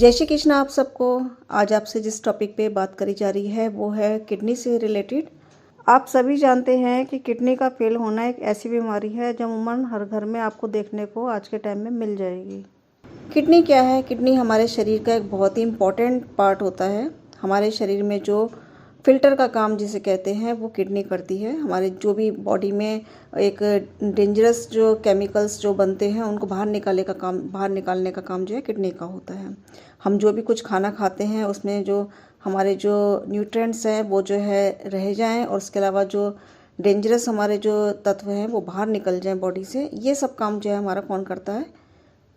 जय श्री कृष्ण आप सबको। आज आपसे जिस टॉपिक पे बात करी जा रही है वो है किडनी से रिलेटेड। आप सभी जानते हैं कि किडनी का फेल होना एक ऐसी बीमारी है जो अमूमन हर घर में आपको देखने को आज के टाइम में मिल जाएगी। किडनी क्या है? किडनी हमारे शरीर का एक बहुत ही इम्पॉर्टेंट पार्ट होता है। हमारे शरीर में जो फिल्टर का काम जिसे कहते हैं वो किडनी करती है। हमारे जो भी बॉडी में एक डेंजरस जो केमिकल्स जो बनते हैं उनको बाहर निकालने का काम जो है किडनी का होता है। हम जो भी कुछ खाना खाते हैं उसमें जो हमारे जो न्यूट्रिएंट्स हैं वो जो है रह जाएं और उसके अलावा जो डेंजरस हमारे जो तत्व हैं वो बाहर निकल जाएं बॉडी से, ये सब काम जो है हमारा कौन करता है?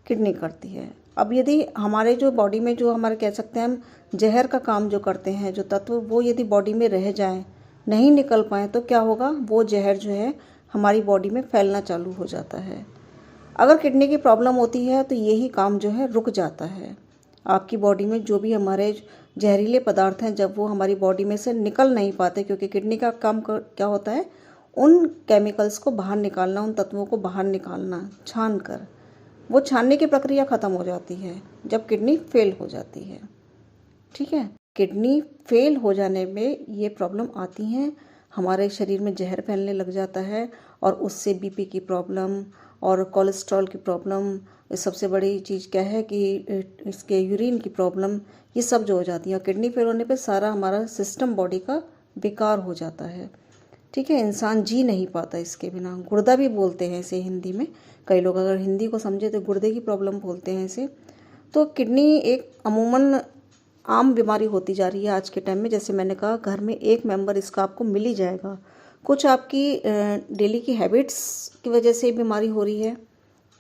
किडनी करती है। अब यदि हमारे जो बॉडी में जो हमारे कह सकते हैं हम जहर का काम जो करते हैं जो तत्व, वो यदि बॉडी में रह जाएं, नहीं निकल पाएँ तो क्या होगा? वो जहर जो है हमारी बॉडी में फैलना चालू हो जाता है। अगर किडनी की प्रॉब्लम होती है तो यही काम जो है रुक जाता है। आपकी बॉडी में जो भी हमारे जहरीले पदार्थ हैं जब वो हमारी बॉडी में से निकल नहीं पाते, क्योंकि किडनी का काम क्या होता है? उन केमिकल्स को बाहर निकालना, उन तत्वों को बाहर निकालना छान कर। वो छानने की प्रक्रिया ख़त्म हो जाती है जब किडनी फेल हो जाती है। ठीक है, किडनी फेल हो जाने में ये प्रॉब्लम आती हैं। हमारे शरीर में जहर फैलने लग जाता है और उससे बीपी की प्रॉब्लम और कोलेस्ट्रॉल की प्रॉब्लम, सबसे बड़ी चीज़ क्या है कि इसके यूरिन की प्रॉब्लम, ये सब जो हो जाती है। और किडनी फेल होने पे सारा हमारा सिस्टम बॉडी का बेकार हो जाता है। ठीक है, इंसान जी नहीं पाता इसके बिना। गुर्दा भी बोलते हैं इसे हिंदी में। कई लोग अगर हिंदी को समझे तो गुर्दे की प्रॉब्लम बोलते हैं इसे। तो किडनी एक अमूमन आम बीमारी होती जा रही है आज के टाइम में। जैसे मैंने कहा, घर में एक मेंबर इसका आपको मिल ही जाएगा। कुछ आपकी डेली की हैबिट्स की वजह से बीमारी हो रही है।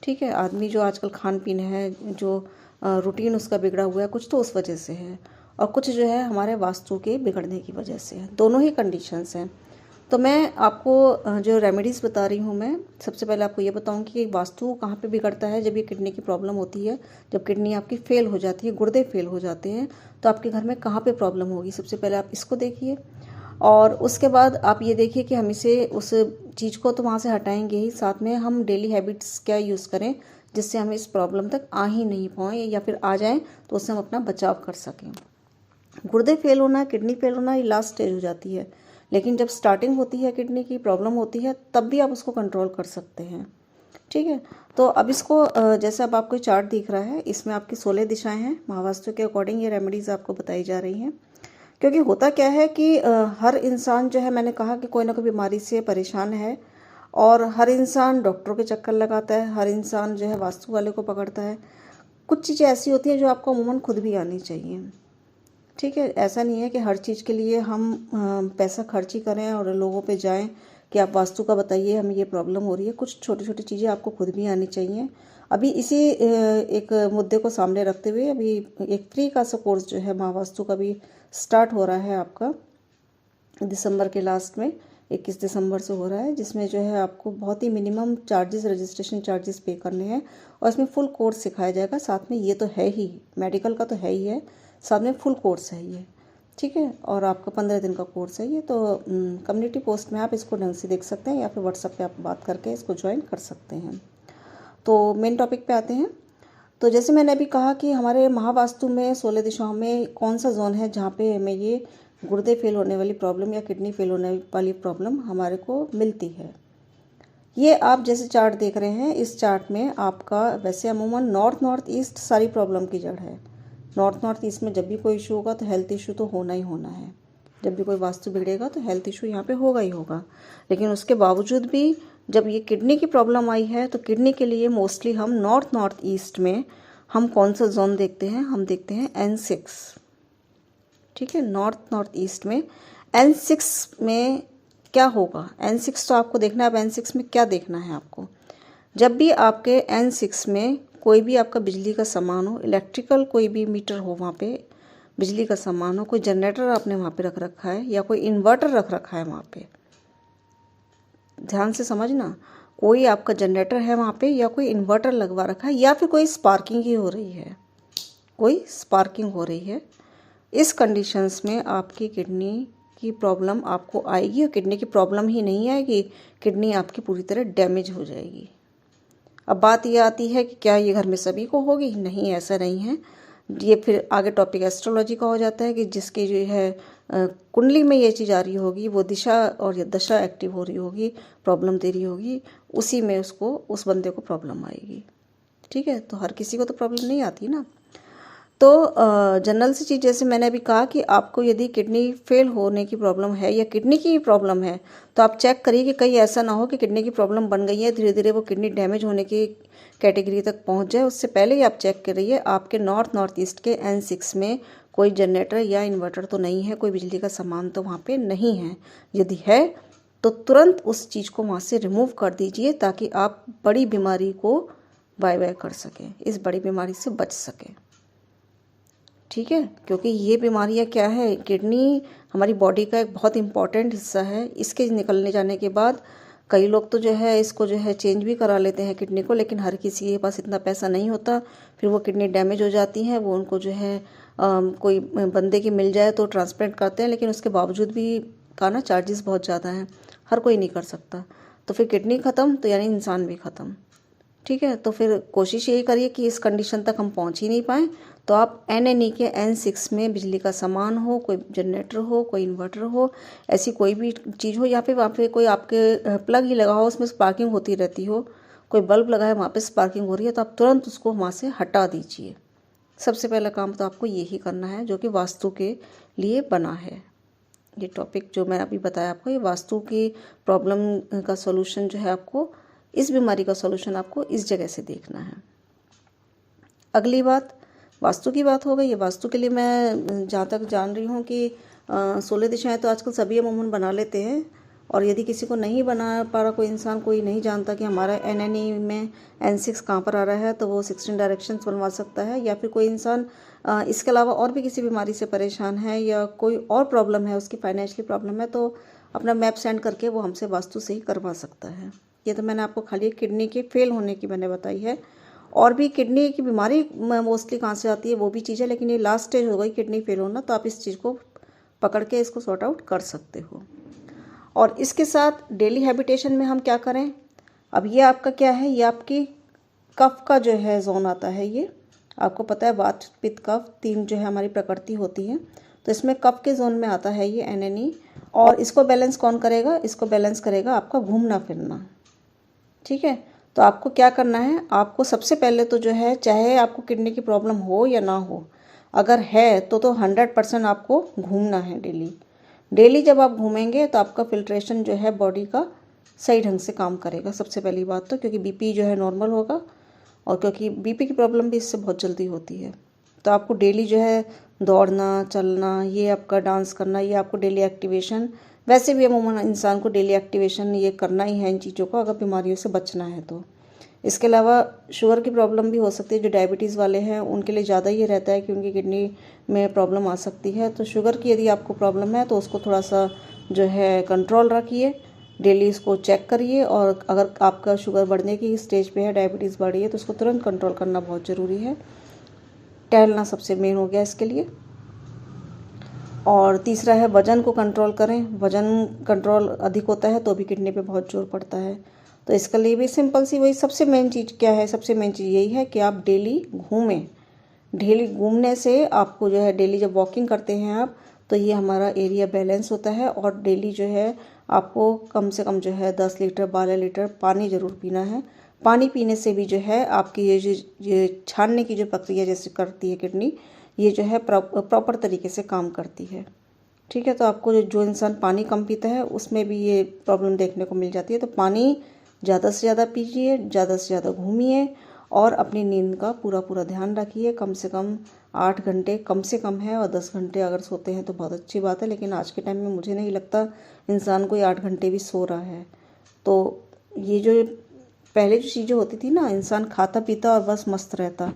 ठीक है, आदमी जो आजकल खान पीन है, जो रूटीन उसका बिगड़ा हुआ है, कुछ तो उस वजह से है और कुछ जो है हमारे वास्तु के बिगड़ने की वजह से है। दोनों ही कंडीशंस हैं। तो मैं आपको जो रेमेडीज़ बता रही हूँ, मैं सबसे पहले आपको ये बताऊँगी कि वास्तु कहाँ पे बिगड़ता है जब ये किडनी की प्रॉब्लम होती है। जब किडनी आपकी फेल हो जाती है, गुर्दे फेल हो जाते हैं, तो आपके घर में कहाँ पे प्रॉब्लम होगी। सबसे पहले आप इसको देखिए और उसके बाद आप ये देखिए कि हम इसे उस चीज़ को तो वहाँ से हटाएंगे ही, साथ में हम डेली हैबिट्स क्या यूज़ करें जिससे हम इस प्रॉब्लम तक आ ही नहीं पाएँ, या फिर आ जाएँ तो उससे हम अपना बचाव कर सकें। गुर्दे फेल होना, किडनी फेल होना, ये लास्ट स्टेज हो जाती है। लेकिन जब स्टार्टिंग होती है, किडनी की प्रॉब्लम होती है, तब भी आप उसको कंट्रोल कर सकते हैं। ठीक है, तो अब इसको जैसे अब आपको चार्ट दिख रहा है, इसमें आपकी 16 दिशाएं हैं। महावास्तु के अकॉर्डिंग ये रेमेडीज़ आपको बताई जा रही हैं। क्योंकि होता क्या है कि हर इंसान जो है, मैंने कहा कि कोई ना कोई बीमारी से परेशान है और हर इंसान डॉक्टरों के चक्कर लगाता है, हर इंसान जो है वास्तु वाले को पकड़ता है। कुछ चीज़ें ऐसी होती हैं जो आपको अमूमन खुद भी आनी चाहिए। ठीक है, ऐसा नहीं है कि हर चीज़ के लिए हम पैसा खर्च ही करें और लोगों पे जाएं कि आप वास्तु का बताइए, हमें ये प्रॉब्लम हो रही है। कुछ छोटी छोटी चीज़ें आपको खुद भी आनी चाहिए। अभी इसी एक मुद्दे को सामने रखते हुए अभी एक फ्री का सा कोर्स जो है महावास्तु का भी स्टार्ट हो रहा है आपका दिसंबर के लास्ट में, 21 दिसंबर से हो रहा है, जिसमें जो है आपको बहुत ही मिनिमम चार्जेस, रजिस्ट्रेशन चार्जेस पे करने हैं और इसमें फुल कोर्स सिखाया जाएगा। साथ में ये तो है ही, मेडिकल का तो है ही है, साथ में फुल कोर्स है ये। ठीक है, और आपका 15 दिन का कोर्स है ये। तो कम्युनिटी पोस्ट में आप इसको ढंग से देख सकते हैं या फिर व्हाट्सएप पे आप बात करके इसको ज्वाइन कर सकते हैं। तो मेन टॉपिक पे आते हैं। तो जैसे मैंने अभी कहा कि हमारे महावास्तु में 16 दिशाओं में कौन सा जोन है जहाँ पे हमें ये गुर्दे फेल होने वाली प्रॉब्लम या किडनी फेल होने वाली प्रॉब्लम हमारे को मिलती है। ये आप जैसे चार्ट देख रहे हैं, इस चार्ट में आपका वैसे अमूमन नॉर्थ ईस्ट सारी प्रॉब्लम की जड़ है। नॉर्थ ईस्ट में जब भी कोई इशू होगा तो हेल्थ इशू तो होना ही होना है। जब भी कोई वास्तु बिगड़ेगा तो हेल्थ इशू यहाँ पे होगा ही होगा। लेकिन उसके बावजूद भी जब ये किडनी की प्रॉब्लम आई है तो किडनी के लिए मोस्टली हम नॉर्थ ईस्ट में हम कौन सा जोन देखते हैं? हम देखते हैं N6। ठीक है, नॉर्थ ईस्ट में N6 में क्या होगा? N6 तो आपको देखना है। अब N6 में क्या देखना है आपको? जब भी आपके N6 में कोई भी आपका बिजली का सामान हो, इलेक्ट्रिकल कोई भी मीटर हो, वहाँ पे बिजली का सामान हो, कोई जनरेटर आपने वहाँ पे रख रखा है या कोई इन्वर्टर रख रखा है वहाँ पे, ध्यान से समझना, कोई आपका जनरेटर है वहाँ पे या कोई इन्वर्टर लगवा रखा है या फिर कोई स्पार्किंग ही हो रही है, कोई स्पार्किंग हो रही है, इस कंडीशंस में आपकी किडनी की प्रॉब्लम आपको आएगी। और किडनी की प्रॉब्लम ही नहीं आएगी, किडनी आपकी पूरी तरह डैमेज हो जाएगी। अब बात ये आती है कि क्या ये घर में सभी को होगी? नहीं, ऐसा नहीं है। ये फिर आगे टॉपिक एस्ट्रोलॉजी का हो जाता है कि जिसकी जो है कुंडली में ये चीज़ आ रही होगी, वो दिशा और ये दशा एक्टिव हो रही होगी, प्रॉब्लम दे रही होगी, उसी में उसको उस बंदे को प्रॉब्लम आएगी। ठीक है, तो हर किसी को तो प्रॉब्लम नहीं आती ना। तो जनरल सी चीज़, जैसे मैंने अभी कहा कि आपको यदि किडनी फेल होने की प्रॉब्लम है या किडनी की प्रॉब्लम है, तो आप चेक करिए कि कहीं ऐसा ना हो कि किडनी की प्रॉब्लम बन गई है, धीरे धीरे वो किडनी डैमेज होने की कैटेगरी तक पहुंच जाए। उससे पहले ही आप चेक करिए आपके नॉर्थ ईस्ट के N6 में कोई जनरेटर या इन्वर्टर तो नहीं है, कोई बिजली का सामान तो वहाँ पर नहीं है। यदि है तो तुरंत उस चीज़ को वहाँ से रिमूव कर दीजिए, ताकि आप बड़ी बीमारी को बाय बाय कर सकें, इस बड़ी बीमारी से बच सकें। ठीक है, क्योंकि ये बीमारियां क्या है, किडनी हमारी बॉडी का एक बहुत इम्पॉर्टेंट हिस्सा है। इसके निकलने जाने के बाद कई लोग तो जो है इसको जो है चेंज भी करा लेते हैं किडनी को, लेकिन हर किसी के पास इतना पैसा नहीं होता। फिर वो किडनी डैमेज हो जाती हैं, वो उनको जो है कोई बंदे की मिल जाए तो ट्रांसप्लांट करते हैं, लेकिन उसके बावजूद भी का ना चार्जेस बहुत ज़्यादा हैं, हर कोई नहीं कर सकता। तो फिर किडनी ख़त्म तो यानी इंसान भी ख़त्म। ठीक है, तो फिर कोशिश यही करिए कि इस कंडीशन तक हम पहुंच ही नहीं पाएँ। तो आप NNE के N6 में बिजली का सामान हो, कोई जनरेटर हो, कोई इन्वर्टर हो, ऐसी कोई भी चीज़ हो, या फिर वहाँ पे कोई आपके प्लग ही लगा हो, उसमें स्पार्किंग होती रहती हो, कोई बल्ब लगा है वहाँ पे स्पार्किंग हो रही है, तो आप तुरंत उसको वहाँ से हटा दीजिए। सबसे पहला काम तो आपको यही करना है, जो कि वास्तु के लिए बना है। ये टॉपिक जो मैं अभी बताया आपको, ये वास्तु की प्रॉब्लम का सोल्यूशन जो है, आपको इस बीमारी का सोल्यूशन आपको इस जगह से देखना है। अगली बात, वास्तु की बात हो गई। ये वास्तु के लिए मैं जहाँ तक जान रही हूँ कि 16 दिशाएं तो आजकल सभी अमूमन बना लेते हैं, और यदि किसी को नहीं बना पा रहा, कोई इंसान कोई नहीं जानता कि हमारा NNE में N6 कहाँ पर आ रहा है, तो वो 16 डायरेक्शंस बनवा सकता है। या फिर कोई इंसान इसके अलावा और भी किसी बीमारी से परेशान है, या कोई और प्रॉब्लम है, उसकी फाइनेंशियली प्रॉब्लम है, तो अपना मैप सेंड करके वो हमसे वास्तु सही करवा सकता है। ये तो मैंने आपको खाली किडनी के फेल होने की मैंने बताई है, और भी किडनी की बीमारी मोस्टली कहाँ से आती है वो भी चीज़ है, लेकिन ये लास्ट स्टेज हो गई किडनी फेल होना, तो आप इस चीज़ को पकड़ के इसको सॉर्ट आउट कर सकते हो। और इसके साथ डेली हैबिटेशन में हम क्या करें, अब ये आपका क्या है, ये आपकी कफ का जो है जोन आता है। ये आपको पता है वात पित्त कफ 3 जो है हमारी प्रकृति होती है, तो इसमें कफ के जोन में आता है ये NNE। और इसको बैलेंस कौन करेगा, इसको बैलेंस करेगा आपका घूमना फिरना। ठीक है, तो आपको क्या करना है, आपको सबसे पहले तो जो है, चाहे आपको किडनी की प्रॉब्लम हो या ना हो, अगर है तो 100% आपको घूमना है डेली। डेली जब आप घूमेंगे तो आपका फिल्ट्रेशन जो है बॉडी का सही ढंग से काम करेगा। सबसे पहली बात तो क्योंकि BP जो है नॉर्मल होगा, और क्योंकि BP की प्रॉब्लम भी इससे बहुत जल्दी होती है। तो आपको डेली जो है दौड़ना, चलना, ये आपका डांस करना, ये आपको डेली एक्टिवेशन, वैसे भी अमूमन इंसान को डेली एक्टिवेशन ये करना ही है इन चीज़ों को, अगर बीमारियों से बचना है तो। इसके अलावा शुगर की प्रॉब्लम भी हो सकती है, जो डायबिटीज़ वाले हैं उनके लिए ज़्यादा ये रहता है कि उनकी किडनी में प्रॉब्लम आ सकती है। तो शुगर की यदि आपको प्रॉब्लम है तो उसको थोड़ा सा जो है कंट्रोल रखिए, डेली इसको चेक करिए, और अगर आपका शुगर बढ़ने की स्टेज पे है, डायबिटीज़ बढ़ रही है, तो उसको तुरंत कंट्रोल करना बहुत ज़रूरी है। टहलना सबसे मेन हो गया इसके लिए। और तीसरा है वज़न को कंट्रोल करें। वज़न कंट्रोल अधिक होता है तो भी किडनी पे बहुत जोर पड़ता है। तो इसके लिए भी सिंपल सी वही सबसे मेन चीज़ क्या है, सबसे मेन चीज़ यही है कि आप डेली घूमें। डेली घूमने से आपको जो है, डेली जब वॉकिंग करते हैं आप, तो ये हमारा एरिया बैलेंस होता है। और डेली जो है आपको कम से कम जो है 10 लीटर 12 लीटर पानी ज़रूर पीना है। पानी पीने से भी जो है आपकी ये छानने की जो प्रक्रिया जैसे करती है किडनी, ये जो है प्रॉपर तरीके से काम करती है। ठीक है, तो आपको जो इंसान पानी कम पीता है उसमें भी ये प्रॉब्लम देखने को मिल जाती है। तो पानी ज़्यादा से ज़्यादा पीजिए, ज़्यादा से ज़्यादा घूमिए, और अपनी नींद का पूरा ध्यान रखिए। कम से कम 8 घंटे कम से कम है, और 10 घंटे अगर सोते हैं तो बहुत अच्छी बात है, लेकिन आज के टाइम में मुझे नहीं लगता इंसान कोई 8 घंटे भी सो रहा है। तो ये जो पहले जो चीज़ें होती थी ना, इंसान खाता पीता और बस मस्त रहता,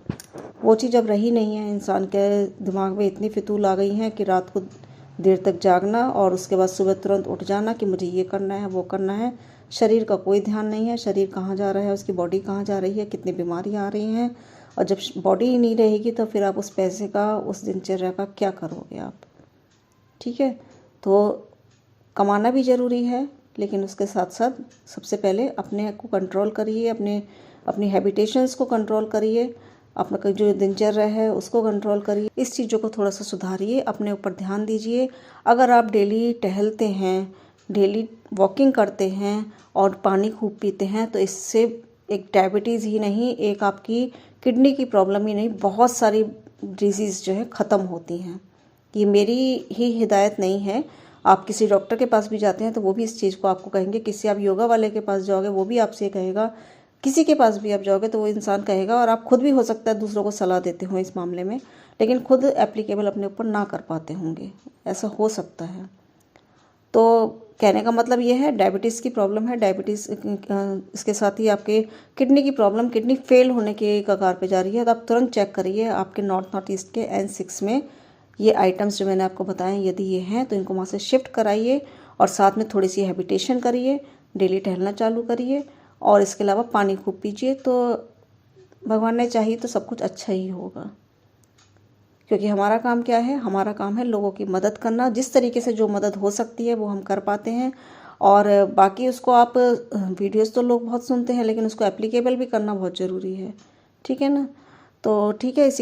वो चीज़ अब रही नहीं है। इंसान के दिमाग में इतनी फितूल आ गई हैं कि रात को देर तक जागना, और उसके बाद सुबह तुरंत उठ जाना कि मुझे ये करना है वो करना है। शरीर का कोई ध्यान नहीं है, शरीर कहाँ जा रहा है, उसकी बॉडी कहाँ जा रही है, कितनी बीमारियाँ आ रही हैं। और जब बॉडी ही नहीं रहेगी तो फिर आप उस पैसे का, उस दिनचर्या का क्या करोगे आप। ठीक है, तो कमाना भी ज़रूरी है, लेकिन उसके साथ साथ सबसे पहले अपने को कंट्रोल करिए, अपनी हैबिटेशंस को कंट्रोल करिए। अपना जो दिनचर्या है उसको कंट्रोल करिए, इस चीज़ों को थोड़ा सा सुधारिए, अपने ऊपर ध्यान दीजिए। अगर आप डेली टहलते हैं, डेली वॉकिंग करते हैं और पानी खूब पीते हैं तो इससे एक डायबिटीज़ ही नहीं, एक आपकी किडनी की प्रॉब्लम ही नहीं, बहुत सारी डिजीज़ जो है ख़त्म होती हैं। ये मेरी ही हिदायत नहीं है, आप किसी डॉक्टर के पास भी जाते हैं तो वो भी इस चीज़ को आपको कहेंगे। किसी आप योगा वाले के पास जाओगे वो भी आपसे ये कहेगा, किसी के पास भी आप जाओगे तो वो इंसान कहेगा, और आप खुद भी हो सकता है दूसरों को सलाह देते हो इस मामले में, लेकिन खुद एप्लीकेबल अपने ऊपर ना कर पाते होंगे, ऐसा हो सकता है। तो कहने का मतलब ये है, डायबिटीज़ की प्रॉब्लम है, डायबिटीज़ इसके साथ ही आपके किडनी की प्रॉब्लम, किडनी फेल होने के कगार पे जा रही है, तो आप तुरंत चेक करिए आपके नॉर्थ ईस्ट के N6 में ये आइटम्स जो मैंने आपको बताए, यदि ये हैं तो इनको वहाँ से शिफ्ट कराइए और साथ में थोड़ी सी हैबिटेशन करिए, डेली टहलना चालू करिए और इसके अलावा पानी खूब पीजिए। तो भगवान ने चाहिए तो सब कुछ अच्छा ही होगा, क्योंकि हमारा काम क्या है, हमारा काम है लोगों की मदद करना। जिस तरीके से जो मदद हो सकती है वो हम कर पाते हैं, और बाकी उसको आप वीडियोस तो लोग बहुत सुनते हैं लेकिन उसको एप्लीकेबल भी करना बहुत ज़रूरी है, ठीक है ना। तो ठीक है, इसी